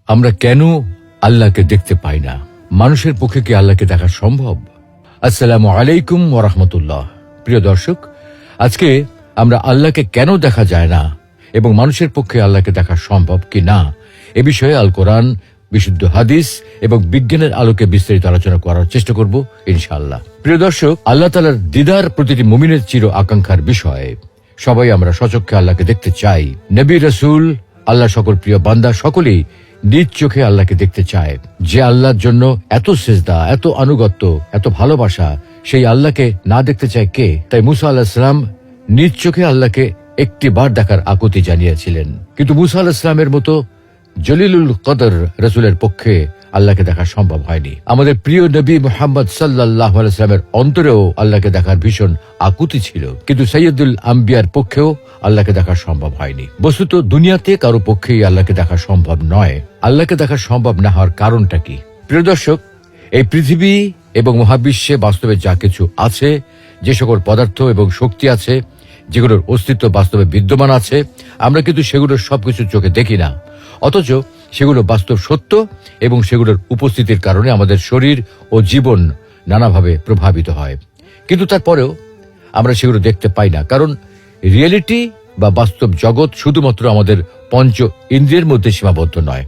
আমরা কেন আল্লাহকে দেখতে পাই না? মানুষের পক্ষে কি আল্লাহকে দেখা সম্ভব? আসসালামু আলাইকুম ওয়া রাহমাতুল্লাহ। প্রিয় দর্শক, আজকে আমরা আল্লাহকে কেন দেখা যায় না এবং মানুষের পক্ষে আল্লাহকে দেখা সম্ভব কি না এ বিষয়ে আল কোরআন, বিশুদ্ধ হাদিস এবং বিজ্ঞানের আলোকে বিস্তারিত আলোচনা করার চেষ্টা করব ইনশাআল্লাহ। প্রিয় দর্শক, আল্লাহ তাআলার দিদার প্রতিটি মুমিনের চির আকাঙ্ক্ষার বিষয়। সবাই আমরা সচক্ষে আল্লাহকে দেখতে চাই। নবী, রাসূল, আল্লাহ সকল প্রিয় বান্দা সকলেই নিজ চোখে আল্লাহকে দেখতে চায়। যে আল্লাহর জন্য এত সিজদা, এত আনুগত্য, এত ভালোবাসা, সেই আল্লাহকে না দেখতে চায় কে? তাই মুসা আলাইহিস সালাম নিজ চোখে আল্লাহকে একটি বার দেখার আকুতি জানিয়েছিলেন। কিন্তু মুসা আলাইহিস সালামের মতো জলিলুল কদর রাসূলের পক্ষে আল্লাহকে দেখা সম্ভব হয়নি। আমাদের প্রিয় নবী মুহাম্মদ সাল্লাল্লাহু আলাইহি ওয়াসাল্লামের অন্তরেও আল্লাহকে দেখার ভীষণ আকুতি ছিল, কিন্তু সাইয়্যিদুল আম্বিয়ার পক্ষেও আল্লাহকে দেখা সম্ভব হয়নি। বস্তুত দুনিয়াতে কারো পক্ষেই আল্লাহকে দেখা সম্ভব নয়। আল্লাহকে দেখা সম্ভব না হওয়ার কারণটা কি? প্রিয় দর্শক, এই পৃথিবী এবং মহাবিশ্বে বাস্তবে যা কিছু আছে, যে সকল পদার্থ এবং শক্তি আছে, যেগুলোর অস্তিত্ব বাস্তবে বিদ্যমান আছে, আমরা কিন্তু সেগুলোর সবকিছু চোখে দেখি না। অথচ সেগুলো বাস্তব সত্য এবং সেগুলোর উপস্থিতির কারণে আমাদের শরীর ও জীবন নানাভাবে প্রভাবিত হয়। কিন্তু তারপরেও আমরা সেগুলো দেখতে পাই না, কারণ রিয়েলিটি বা বাস্তব জগৎ শুধুমাত্র আমাদের পঞ্চ ইন্দ্রিয়ের মধ্যে সীমাবদ্ধ নয়।